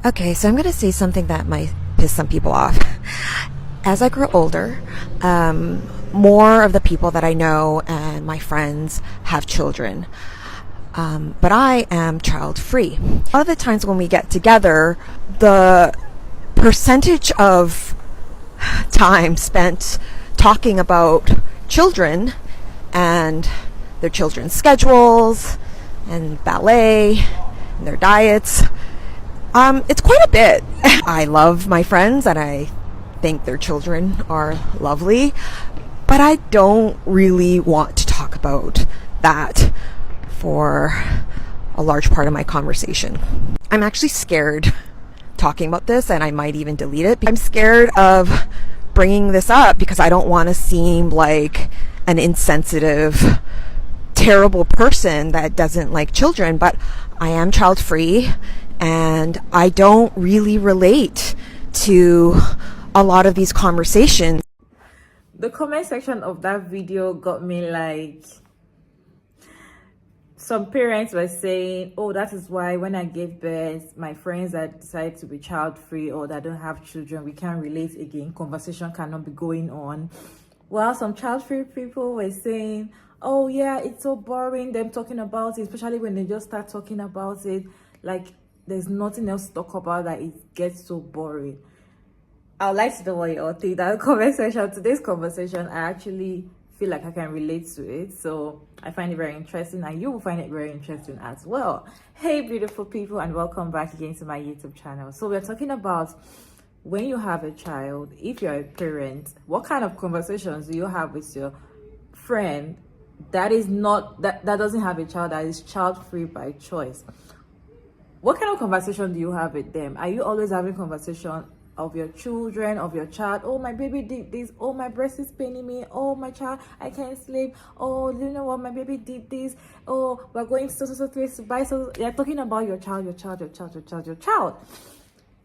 Okay, so I'm going to say something that might piss some people off. As I grow older, more of the people that I know and my friends have children. But I am child free. A lot of the times when we get together, the percentage of time spent talking about children and their children's schedules and ballet and their diets, it's quite a bit. I love my friends and I think their children are lovely, but I don't really want to talk about that for a large part of my conversation. I'm actually scared talking about this, and I might even delete it. I'm scared of bringing this up because I don't want to seem like an insensitive, terrible person that doesn't like children, but I am child free and I don't really relate to a lot of these conversations. The comment section of that video got me like, some parents were saying, oh, that is why when I gave birth, my friends that decided to be child free or that don't have children, we can't relate again. Conversation cannot be going on. While some child free people were saying, oh yeah, it's so boring, them talking about it, especially when they just start talking about it, like there's nothing else to talk about, that it gets so boring. I would like to know what you all think. That comment section, today's conversation, I actually feel like I can relate to it, so I find it very interesting and you will find it very interesting as well. Hey beautiful people, and welcome back again to my YouTube channel. So we're talking about when you have a child, if you're a parent, what kind of conversations do you have with your friend that is not that doesn't have a child, that is child free by choice? What kind of conversation do you have with them? Are you always having conversation of your children, of your child? Oh, my baby did this. Oh, my breast is paining me. Oh, my child, I can't sleep. Oh, you know what, my baby did this. Oh, we're going to place to buy. So you're talking about your child.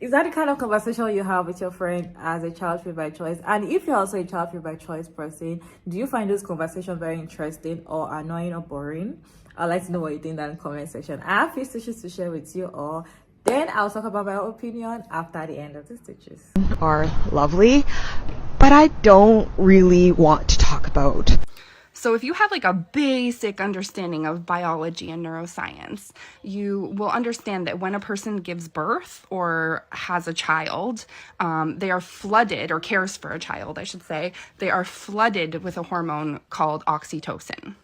Is that the kind of conversation you have with your friend as a child free by choice? And if you're also a child free by choice person, do you find this conversation very interesting or annoying or boring? I'd like to know what you think in the comment section. I have few stitches to share with you all. Then I'll talk about my opinion after the end of the stitches. Are lovely, but I don't really want to talk about. So if you have like a basic understanding of biology and neuroscience, you will understand that when a person gives birth or has a child, they are flooded, or cares for a child, I should say, they are flooded with a hormone called oxytocin.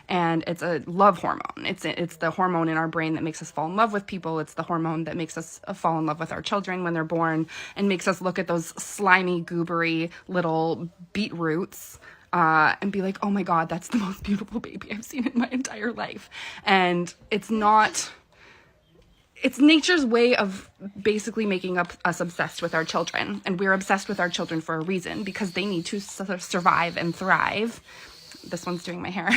And it's a love hormone. It's the hormone in our brain that makes us fall in love with people. It's the hormone that makes us fall in love with our children when they're born and makes us look at those slimy, goobery little beetroots and be like, oh my God, that's the most beautiful baby I've seen in my entire life. And it's nature's way of basically making us obsessed with our children. And we're obsessed with our children for a reason, because they need to survive and thrive. This one's doing my hair.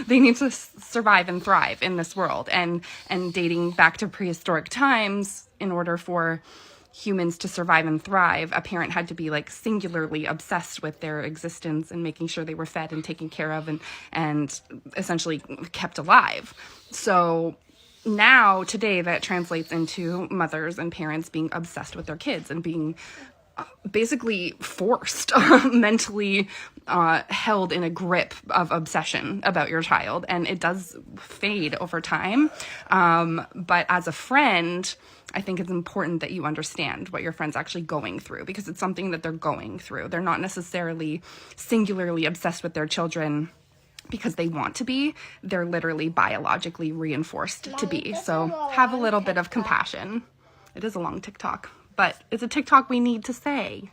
They need to survive and thrive in this world. And dating back to prehistoric times, in order for humans to survive and thrive, a parent had to be like singularly obsessed with their existence and making sure they were fed and taken care of and essentially kept alive. So now, today, that translates into mothers and parents being obsessed with their kids and being basically forced, mentally held in a grip of obsession about your child. And it does fade over time. But as a friend, I think it's important that you understand what your friend's actually going through, because it's something that they're going through. They're not necessarily singularly obsessed with their children because they want to be. They're literally biologically reinforced to be. So have a little bit of compassion. It is a long TikTok, but it's a TikTok we need to say.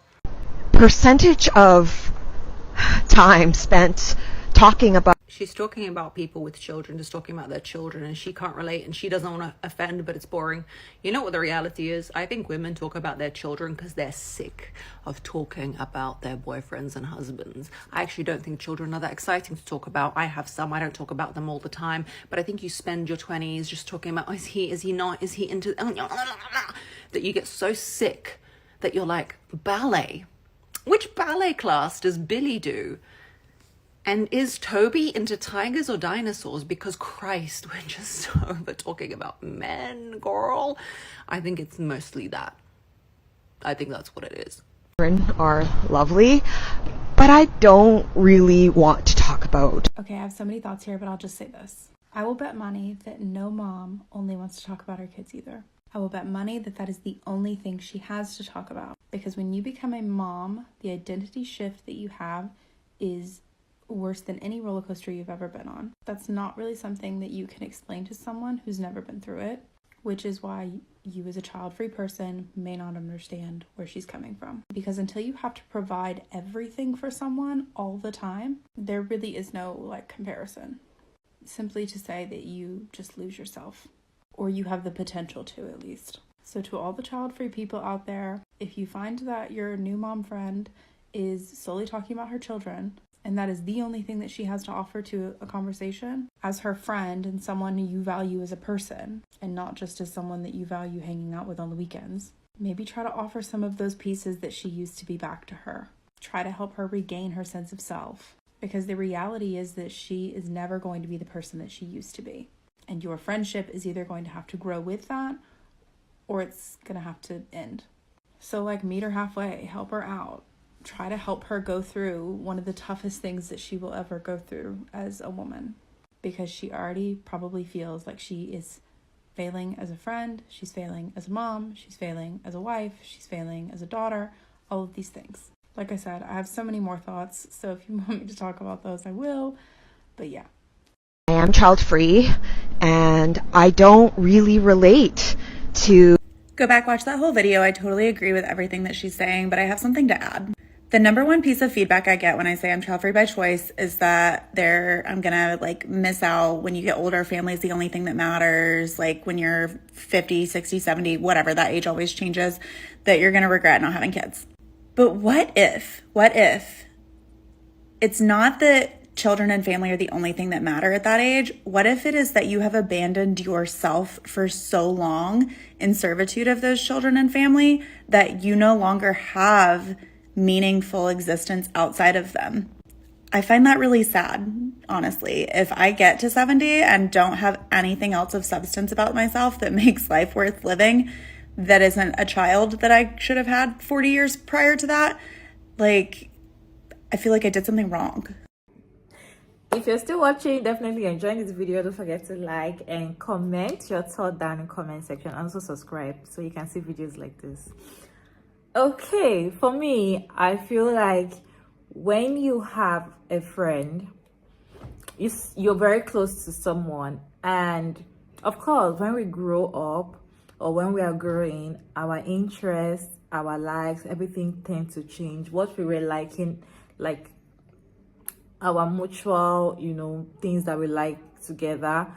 Percentage of time spent talking about. She's talking about people with children, just talking about their children, and she can't relate and she doesn't want to offend, but it's boring. You know what the reality is? I think women talk about their children because they're sick of talking about their boyfriends and husbands. I actually don't think children are that exciting to talk about. I have some, I don't talk about them all the time, but I think you spend your 20s just talking about, is he not, is he into, that you get so sick that you're like, ballet? Which ballet class does Billy do? And is Toby into tigers or dinosaurs? Because Christ, we're just over talking about men, girl. I think it's mostly that. I think that's what it is. Children are lovely, but I don't really want to talk about. Okay, I have so many thoughts here, but I'll just say this. I will bet money that no mom only wants to talk about her kids either. I will bet money that that is the only thing she has to talk about. Because when you become a mom, the identity shift that you have is worse than any roller coaster you've ever been on. That's not really something that you can explain to someone who's never been through it, which is why you as a child-free person may not understand where she's coming from. Because until you have to provide everything for someone all the time, there really is no comparison. Simply to say that you just lose yourself, or you have the potential to at least. So to all the child-free people out there, if you find that your new mom friend is solely talking about her children, and that is the only thing that she has to offer to a conversation, as her friend and someone who you value as a person, and not just as someone that you value hanging out with on the weekends, maybe try to offer some of those pieces that she used to be back to her. Try to help her regain her sense of self. Because the reality is that she is never going to be the person that she used to be. And your friendship is either going to have to grow with that, or it's going to have to end. So meet her halfway, help her out. Try to help her go through one of the toughest things that she will ever go through as a woman. Because she already probably feels like she is failing as a friend, she's failing as a mom, she's failing as a wife, she's failing as a daughter, all of these things. Like I said, I have so many more thoughts, so if you want me to talk about those, I will. But yeah. I am child-free, and I don't really relate to... Go back, watch that whole video. I totally agree with everything that she's saying, but I have something to add. The number one piece of feedback I get when I say I'm child-free by choice is that I'm gonna miss out when you get older. Family is the only thing that matters. When you're 50, 60, 70, whatever, that age always changes, that you're gonna regret not having kids. But what if it's not that children and family are the only thing that matter at that age? What if it is that you have abandoned yourself for so long in servitude of those children and family that you no longer have meaningful existence outside of them? I find that really sad, honestly. If I get to 70 and don't have anything else of substance about myself that makes life worth living, that isn't a child that I should have had 40 years prior to that, I feel like I did something wrong. If you're still watching, definitely enjoying this video, don't forget to like and comment your thought down in the comment section, and also subscribe so you can see videos like this. Okay, for me, I feel like when you have a friend, you're very close to someone, and of course when we grow up or when we are growing, our interests, our likes, everything tends to change. What we were liking, our mutual, things that we like together,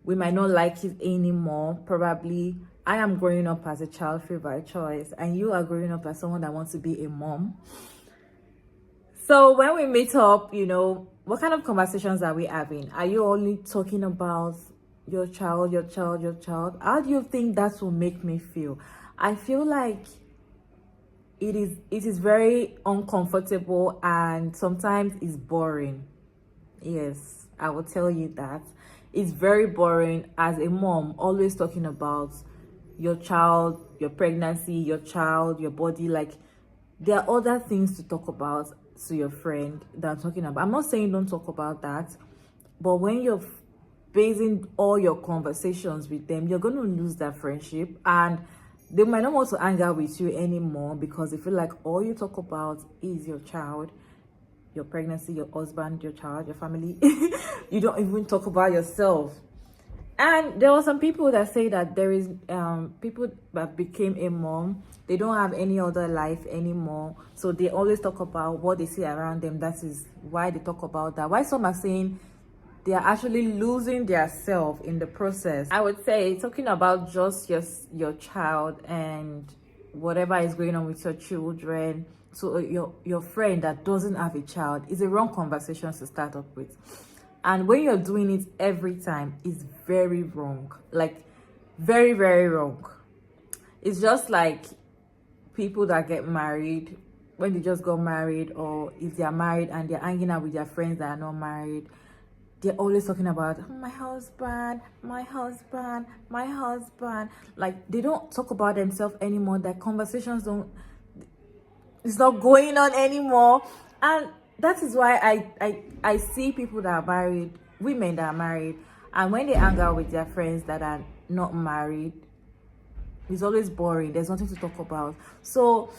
we might not like it anymore. Probably I am growing up as a child free by choice, and you are growing up as someone that wants to be a mom. So when we meet up, what kind of conversations are we having? Are you only talking about your child? How do you think that will make me feel? I feel like it is very uncomfortable, and sometimes it's boring. Yes, I will tell you that. It's very boring as a mom, always talking about your child, your pregnancy, your child, your body. There are other things to talk about to your friend than talking about. I'm not saying don't talk about that, but when you're basing all your conversations with them, you're going to lose that friendship, and they might not want to hang out with you anymore because they feel like all you talk about is your child, your pregnancy, your husband, your child, your family. You don't even talk about yourself. And there were some people that say that there is people that became a mom, they don't have any other life anymore, so they always talk about what they see around them. That is why they talk about that. Why some are saying they are actually losing their self in the process. I would say talking about just your child and whatever is going on with your children to your friend that doesn't have a child is a wrong conversation to start up with. And when you're doing it every time, it's very wrong. Very, very wrong. It's just like people that get married when they just got married, or if they are married and they're hanging out with their friends that are not married, they're always talking about, "Oh, my husband, my husband, my husband." Like, they don't talk about themselves anymore. Their conversations don't, it's not going on anymore. And that is why I see people that are married, women that are married, and when they hang out with their friends that are not married, it's always boring. There's nothing to talk about. So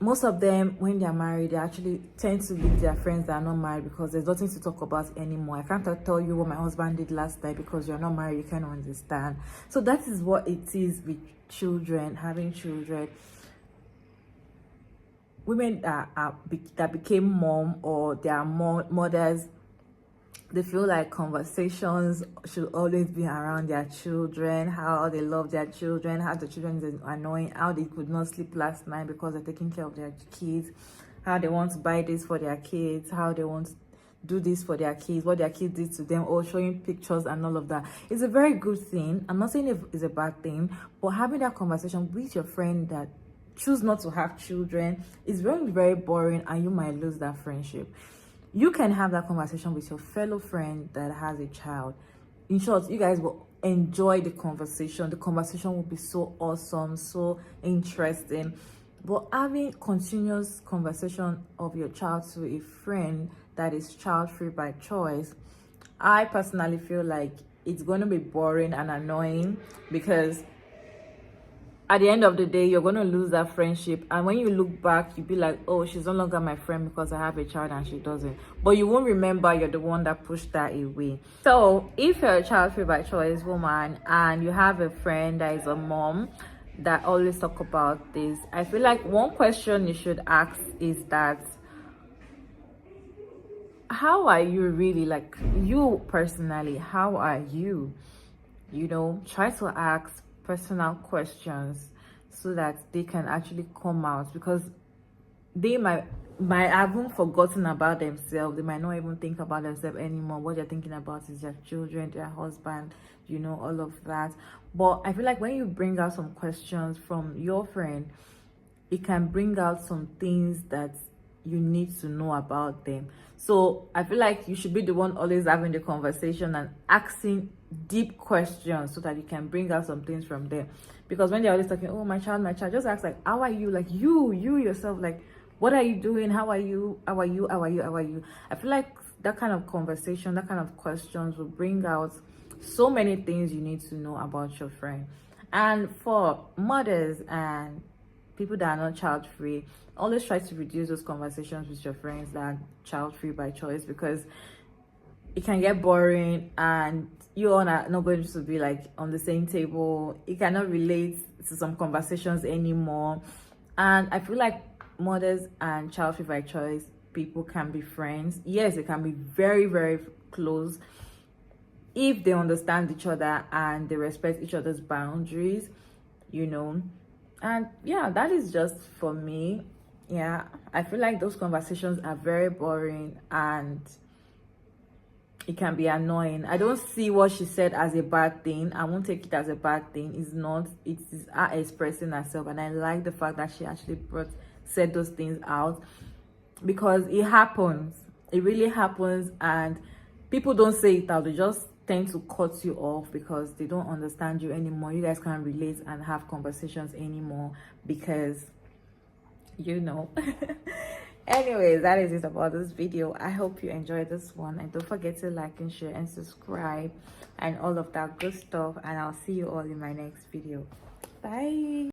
most of them, when they're married, they actually tend to leave their friends that are not married because there's nothing to talk about anymore. I can't tell you what my husband did last night because you're not married. You can't understand. So that is what it is with children, having children. Women that became mom, or they are mothers, they feel like conversations should always be around their children, how they love their children, how the children is annoying, how they could not sleep last night because they're taking care of their kids, how they want to buy this for their kids, how they want to do this for their kids, what their kids did to them, or showing pictures and all of that. It's a very good thing. I'm not saying it's a bad thing, but having that conversation with your friend that choose not to have children is very, very boring, and you might lose that friendship. You can have that conversation with your fellow friend that has a child. In short, you guys will enjoy the conversation. The conversation will be so awesome, so interesting. But having continuous conversation of your child to a friend that is child-free by choice, I personally feel like it's going to be boring and annoying, because at the end of the day, you're going to lose that friendship. And when you look back, you'll be like, oh, she's no longer my friend because I have a child and she doesn't. But you won't remember you're the one that pushed that away. So if you're a child-free by choice woman and you have a friend that is a mom that always talk about this, I feel like one question you should ask is that, how are you really? Like, you personally, how are you? You know, try to ask personal questions so that they can actually come out, because they might have even forgotten about themselves. They might not even think about themselves anymore. What they're thinking about is their children, their husband, you know, all of that. But I feel like when you bring out some questions from your friend, it can bring out some things that you need to know about them. So I feel like you should be the one always having the conversation and asking deep questions so that you can bring out some things from them. Because when they're always talking, oh, my child, just ask, like, how are you? Like, you yourself, like, what are you doing? How are you? How are you? How are you? How are you? I feel like that kind of conversation, that kind of questions will bring out so many things you need to know about your friend. And for mothers and people that are not child free, always try to reduce those conversations with your friends that are child free by choice, because it can get boring and you all are not going to be like on the same table. You cannot relate to some conversations anymore. And I feel like mothers and child free by choice people can be friends. Yes, they can be very, very close if they understand each other and they respect each other's boundaries, you know. And yeah, that is just for me. Yeah, I feel like those conversations are very boring and it can be annoying. I don't see what she said as a bad thing. I won't take it as a bad thing. It's not. It is her expressing herself, and I like the fact that she actually said those things out, because it happens. It really happens, and people don't say it out. They just tend to cut you off because they don't understand you anymore. You guys can't relate and have conversations anymore because, you know. Anyways, that is it about this video. I hope you enjoyed this one, and don't forget to like and share and subscribe and all of that good stuff, and I'll see you all in my next video. Bye.